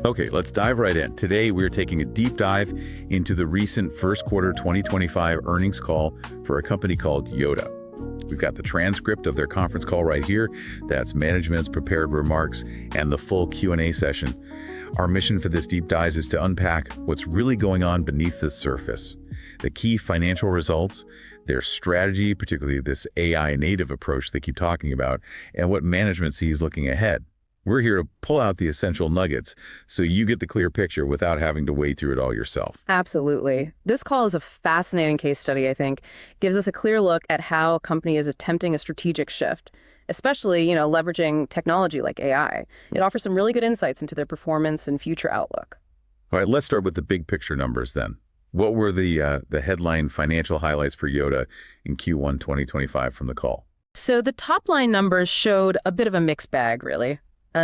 Okay, let's dive right in. Today, we're taking a deep dive into the recent first quarter 2025 earnings call for a company called Youdao. We've got the transcript of their conference call right here. That's management's prepared remarks and the full Q&A session. Our mission for this deep dive is to unpack what's really going on beneath the surface, the key financial results, their strategy, particularly this AI native approach they keep talking about, and what management sees looking ahead. We're here to pull out the essential nuggets so you get the clear picture without having to wade through it all yourself. Absolutely. This call is a fascinating case study, I think. Gives us a clear look at how a company is attempting a strategic shift, especially, leveraging technology like AI. It offers some really good insights into their performance and future outlook. All right, let's start with the big picture numbers then. What were the headline financial highlights for Youdao in Q1 2025 from the call? So the top line numbers showed a bit of a mixed bag, really.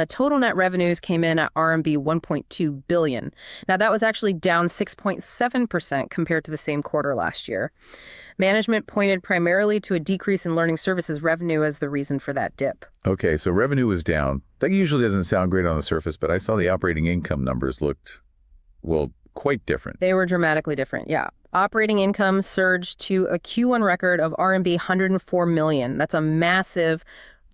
Total net revenues came in at RMB 1.2 billion. Now, that was actually down 6.7% compared to the same quarter last year. Management pointed primarily to a decrease in learning services revenue as the reason for that dip. Okay, so revenue was down. That usually doesn't sound great on the surface, but I saw the operating income numbers looked, quite different. They were dramatically different, yeah. Operating income surged to a Q1 record of RMB 104 million. That's a massive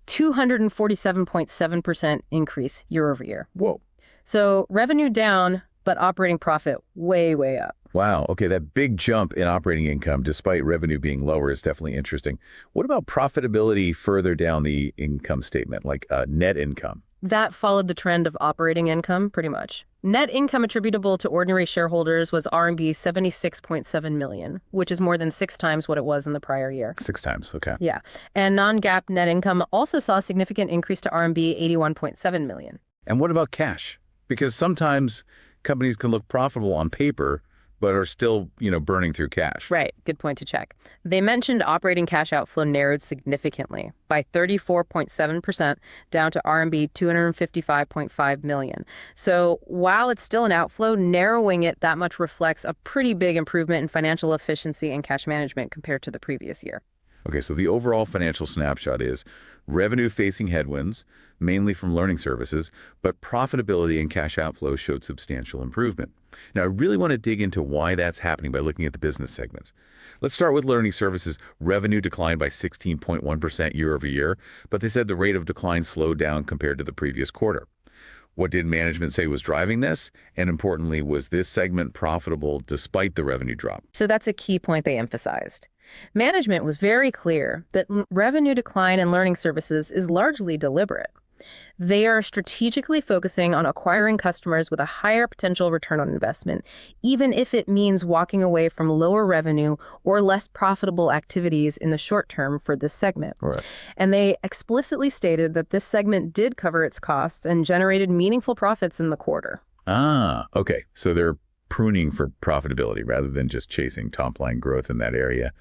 247.7% increase year over year. Whoa. So revenue down, but operating profit way, way up. Wow. Okay, that big jump in operating income, despite revenue being lower, is definitely interesting. What about profitability further down the income statement, like net income? That followed the trend of operating income, pretty much. Net income attributable to ordinary shareholders was RMB 76.7 million, which is more than 6 times what it was in the prior year. 6 times, okay. Yeah. And non-GAAP net income also saw a significant increase to RMB 81.7 million. And what about cash? Because sometimes companies can look profitable on paper, but are still, burning through cash. Right. Good point to check. They mentioned operating cash outflow narrowed significantly by 34.7% down to RMB 255.5 million. So while it's still an outflow, narrowing it that much reflects a pretty big improvement in financial efficiency and cash management compared to the previous year. Okay, so the overall financial snapshot is revenue facing headwinds, mainly from learning services, but profitability and cash outflow showed substantial improvement. Now, I really want to dig into why that's happening by looking at the business segments. Let's start with learning services. Revenue declined by 16.1% year over year, but they said the rate of decline slowed down compared to the previous quarter. What did management say was driving this? And importantly, was this segment profitable despite the revenue drop? So that's a key point they emphasized. Management was very clear that revenue decline in learning services is largely deliberate. They are strategically focusing on acquiring customers with a higher potential return on investment, even if it means walking away from lower revenue or less profitable activities in the short term for this segment. Right. And they explicitly stated that this segment did cover its costs and generated meaningful profits in the quarter. Okay. So they're pruning for profitability rather than just chasing top-line growth in that area.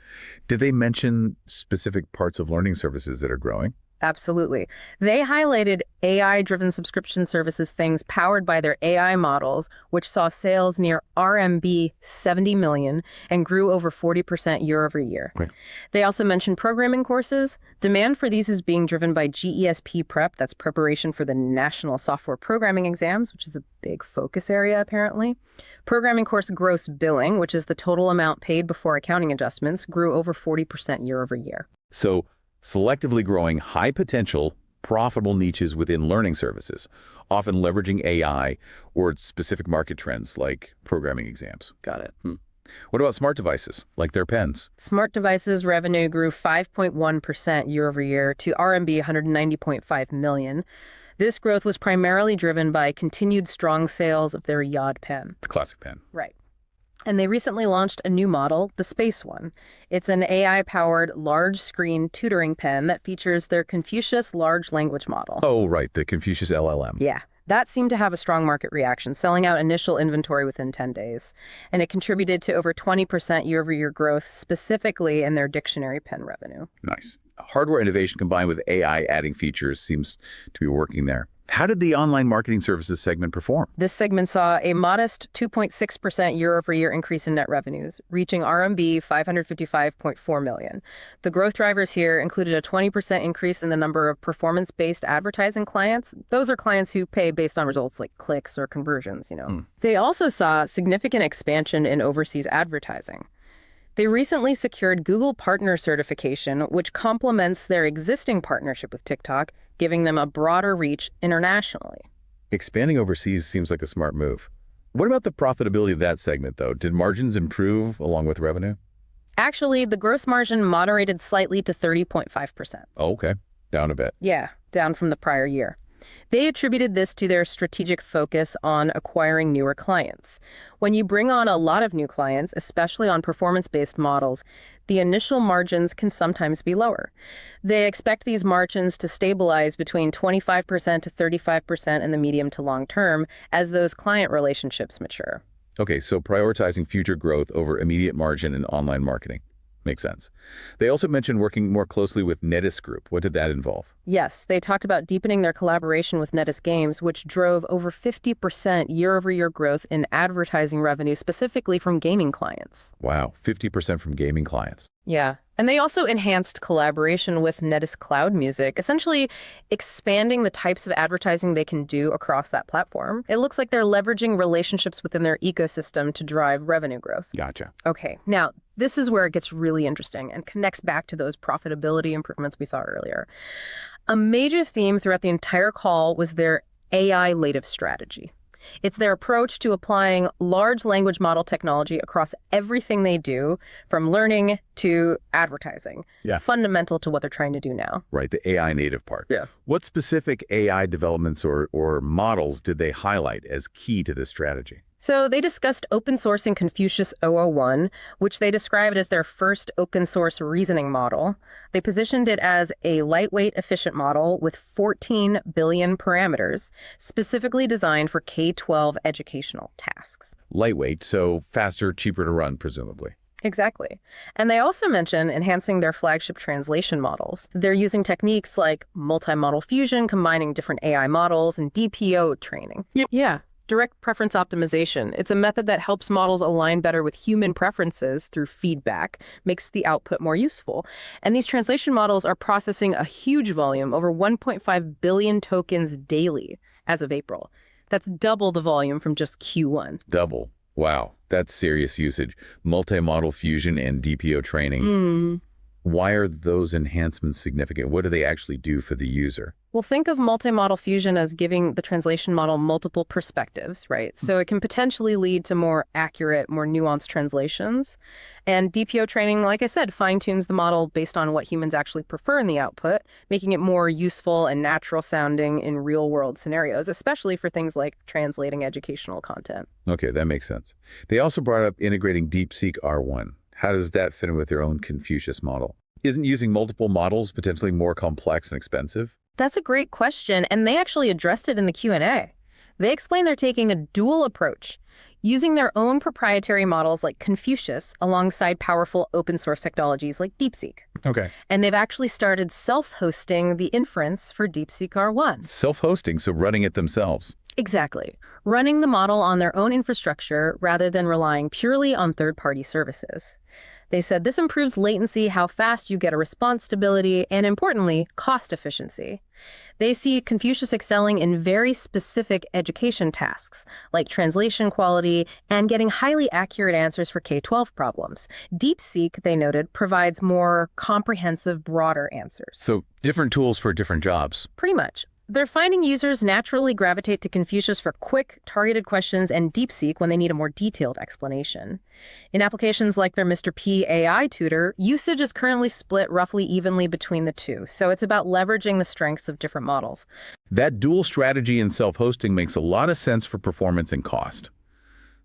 Did they mention specific parts of learning services that are growing? Absolutely. They highlighted AI-driven subscription services, things powered by their AI models, which saw sales near RMB 70 million and grew over 40% year over year. Right. They also mentioned programming courses. Demand for these is being driven by GESP prep, that's preparation for the National Software Programming Exams, which is a big focus area, apparently. Programming course gross billing, which is the total amount paid before accounting adjustments, grew over 40% year over year. So selectively growing high potential, profitable niches within learning services, often leveraging AI or specific market trends like programming exams. Got it. What about smart devices, like their pens? Smart devices revenue grew 5.1% year over year to RMB 190.5 million. This growth was primarily driven by continued strong sales of their Youdao pen. The classic pen. Right. And they recently launched a new model, the Space One. It's an AI-powered large-screen tutoring pen that features their Confucius large language model. Oh, right, the Confucius LLM. Yeah, that seemed to have a strong market reaction, selling out initial inventory within 10 days. And it contributed to over 20% year-over-year growth, specifically in their dictionary pen revenue. Nice. Hardware innovation combined with AI adding features seems to be working there. How did the online marketing services segment perform? This segment saw a modest 2.6% year-over-year increase in net revenues, reaching RMB 555.4 million. The growth drivers here included a 20% increase in the number of performance-based advertising clients. Those are clients who pay based on results like clicks or conversions, They also saw significant expansion in overseas advertising. They recently secured Google Partner Certification, which complements their existing partnership with TikTok, giving them a broader reach internationally. Expanding overseas seems like a smart move. What about the profitability of that segment, though? Did margins improve along with revenue? Actually, the gross margin moderated slightly to 30.5%. Oh, okay. Down a bit. Yeah, down from the prior year. They attributed this to their strategic focus on acquiring newer clients. When you bring on a lot of new clients, especially on performance-based models, the initial margins can sometimes be lower. They expect these margins to stabilize between 25% to 35% in the medium to long term as those client relationships mature. Okay, so prioritizing future growth over immediate margin in online marketing. Makes sense. They also mentioned working more closely with Netis Group. What did that involve? Yes, they talked about deepening their collaboration with Netis Games, which drove over 50% year-over-year growth in advertising revenue, specifically from gaming clients. Wow, 50% from gaming clients. Yeah. And they also enhanced collaboration with Netis Cloud Music, essentially expanding the types of advertising they can do across that platform. It looks like they're leveraging relationships within their ecosystem to drive revenue growth. Gotcha. Okay, now this is where it gets really interesting and connects back to those profitability improvements we saw earlier. A major theme throughout the entire call was their AI native strategy. It's their approach to applying large language model technology across everything they do, from learning to advertising. Yeah. Fundamental to what they're trying to do now. Right, the AI native part. Yeah. What specific AI developments or models did they highlight as key to this strategy? So they discussed open sourcing Confucius 001, which they described as their first open source reasoning model. They positioned it as a lightweight, efficient model with 14 billion parameters, specifically designed for K-12 educational tasks. Lightweight, so faster, cheaper to run, presumably. Exactly. And they also mention enhancing their flagship translation models. They're using techniques like multi-model fusion, combining different AI models, and DPO training. Yep. Yeah. Direct preference optimization. It's a method that helps models align better with human preferences through feedback, makes the output more useful. And these translation models are processing a huge volume, over 1.5 billion tokens daily as of April. That's double the volume from just Q1. Double. Wow, that's serious usage. Multi-model fusion and DPO training. Why are those enhancements significant? What do they actually do for the user? Well, think of multi-model fusion as giving the translation model multiple perspectives, right? So it can potentially lead to more accurate, more nuanced translations. And DPO training, like I said, fine-tunes the model based on what humans actually prefer in the output, making it more useful and natural sounding in real-world scenarios, especially for things like translating educational content. Okay, that makes sense. They also brought up integrating DeepSeek R1. How does that fit in with their own Confucius model? Isn't using multiple models potentially more complex and expensive? That's a great question, and they actually addressed it in the Q&A. They explain they're taking a dual approach, using their own proprietary models like Confucius alongside powerful open source technologies like DeepSeek. Okay. And they've actually started self-hosting the inference for DeepSeek R1. Self-hosting, so running it themselves. Exactly. Running the model on their own infrastructure rather than relying purely on third-party services. They said this improves latency, how fast you get a response stability, and importantly, cost efficiency. They see Confucius excelling in very specific education tasks, like translation quality and getting highly accurate answers for K-12 problems. DeepSeek, they noted, provides more comprehensive, broader answers. So different tools for different jobs. Pretty much. They're finding users naturally gravitate to Confucius for quick, targeted questions and DeepSeek when they need a more detailed explanation. In applications like their Mr. P AI tutor, usage is currently split roughly evenly between the two, so it's about leveraging the strengths of different models. That dual strategy in self-hosting makes a lot of sense for performance and cost.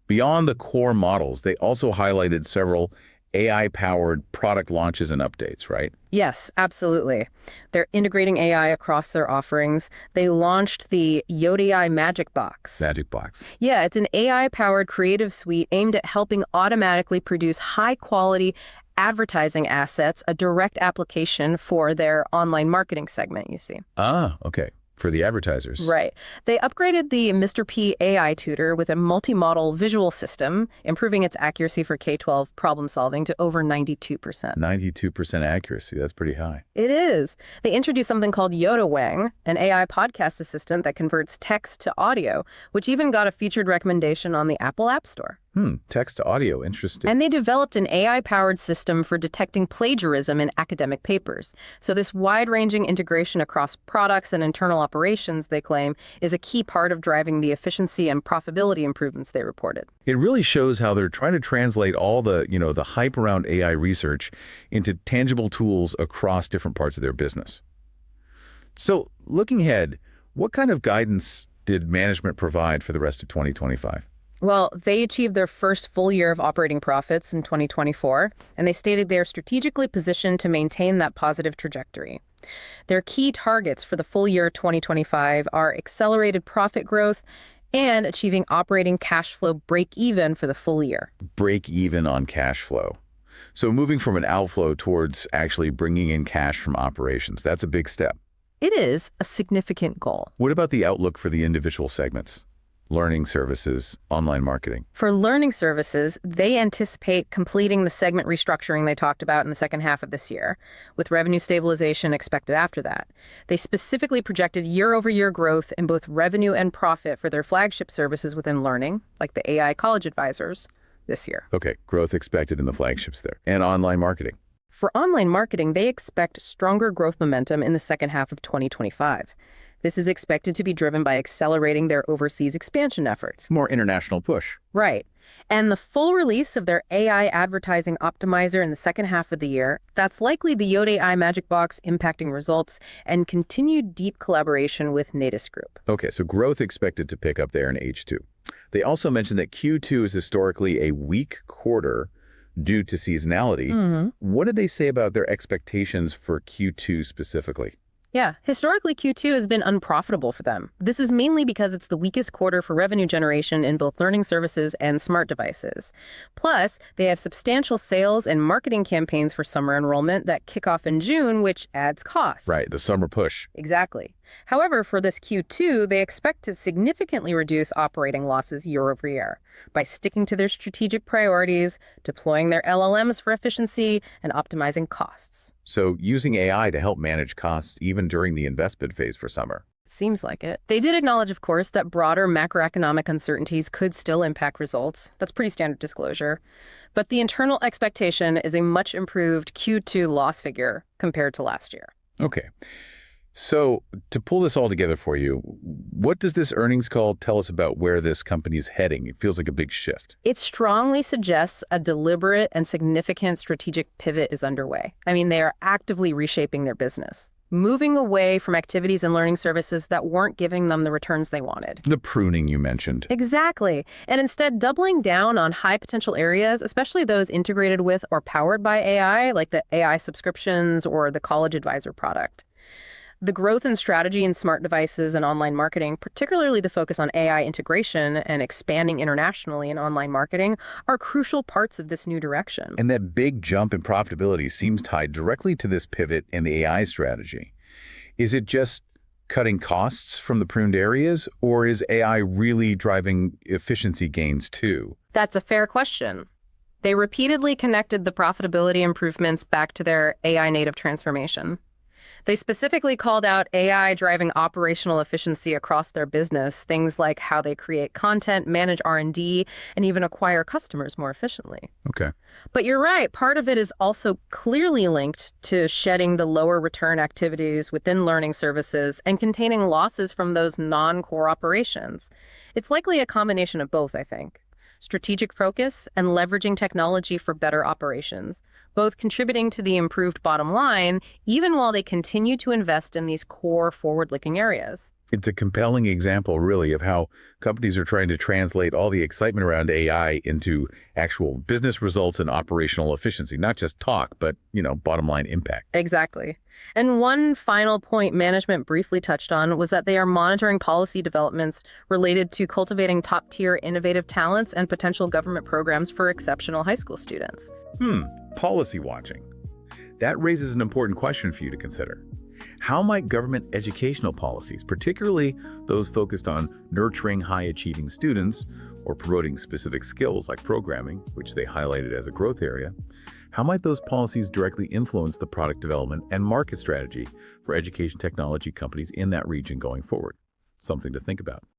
Beyond the core models, they also highlighted several AI-powered product launches and updates, right? Yes, absolutely. They're integrating AI across their offerings. They launched the Youdao Magic Box. Magic Box. Yeah, it's an AI-powered creative suite aimed at helping automatically produce high-quality advertising assets, a direct application for their online marketing segment, you see. Ah, okay. for the advertisers. Right. They upgraded the Mr. P AI tutor with a multi-model visual system, improving its accuracy for K-12 problem solving to over 92%. 92% accuracy. That's pretty high. It is. They introduced something called Youdao, an AI podcast assistant that converts text to audio, which even got a featured recommendation on the Apple App Store. Text to audio. Interesting. And they developed an AI-powered system for detecting plagiarism in academic papers. So this wide-ranging integration across products and internal operations, they claim, is a key part of driving the efficiency and profitability improvements they reported. It really shows how they're trying to translate all the, the hype around AI research into tangible tools across different parts of their business. So, looking ahead, what kind of guidance did management provide for the rest of 2025? Well, they achieved their first full year of operating profits in 2024, and they stated they are strategically positioned to maintain that positive trajectory. Their key targets for the full year 2025 are accelerated profit growth and achieving operating cash flow break-even for the full year. Break-even on cash flow. So moving from an outflow towards actually bringing in cash from operations, that's a big step. It is a significant goal. What about the outlook for the individual segments? Learning services, online marketing. For learning services, they anticipate completing the segment restructuring they talked about in the second half of this year, with revenue stabilization expected after that. They specifically projected year-over-year growth in both revenue and profit for their flagship services within learning, like the AI College Advisors, this year. Okay, growth expected in the flagships there. And online marketing. For online marketing, they expect stronger growth momentum in the second half of 2025. This is expected to be driven by accelerating their overseas expansion efforts. More international push. Right. And the full release of their AI advertising optimizer in the second half of the year, that's likely the Youdao AI Magic Box impacting results and continued deep collaboration with Natus Group. Okay, so growth expected to pick up there in H2. They also mentioned that Q2 is historically a weak quarter due to seasonality. What did they say about their expectations for Q2 specifically? Yeah, historically Q2 has been unprofitable for them. This is mainly because it's the weakest quarter for revenue generation in both learning services and smart devices. Plus, they have substantial sales and marketing campaigns for summer enrollment that kick off in June, which adds costs. Right, the summer push. Exactly. However, for this Q2, they expect to significantly reduce operating losses year over year by sticking to their strategic priorities, deploying their LLMs for efficiency, and optimizing costs. So using AI to help manage costs even during the investment phase for summer. Seems like it. They did acknowledge, of course, that broader macroeconomic uncertainties could still impact results. That's pretty standard disclosure. But the internal expectation is a much improved Q2 loss figure compared to last year. Okay. So to pull this all together for you, what does this earnings call tell us about where this company is heading? It feels like a big shift. It strongly suggests a deliberate and significant strategic pivot is underway. I mean, they are actively reshaping their business, moving away from activities and learning services that weren't giving them the returns they wanted. The pruning you mentioned. Exactly. And instead doubling down on high potential areas, especially those integrated with or powered by AI, like the AI subscriptions or the College Advisor product. The growth and strategy in smart devices and online marketing, particularly the focus on AI integration and expanding internationally in online marketing, are crucial parts of this new direction. And that big jump in profitability seems tied directly to this pivot in the AI strategy. Is it just cutting costs from the pruned areas, or is AI really driving efficiency gains too? That's a fair question. They repeatedly connected the profitability improvements back to their AI native transformation. They specifically called out AI driving operational efficiency across their business, things like how they create content, manage R&D, and even acquire customers more efficiently. Okay. But you're right, part of it is also clearly linked to shedding the lower return activities within learning services and containing losses from those non-core operations. It's likely a combination of both, I think. Strategic focus and leveraging technology for better operations, both contributing to the improved bottom line, even while they continue to invest in these core forward-looking areas. It's a compelling example, really, of how companies are trying to translate all the excitement around AI into actual business results and operational efficiency, not just talk, but, bottom line impact. Exactly. And one final point management briefly touched on was that they are monitoring policy developments related to cultivating top-tier innovative talents and potential government programs for exceptional high school students. Policy watching. That raises an important question for you to consider. How might government educational policies, particularly those focused on nurturing high-achieving students or promoting specific skills like programming, which they highlighted as a growth area, how might those policies directly influence the product development and market strategy for education technology companies in that region going forward? Something to think about.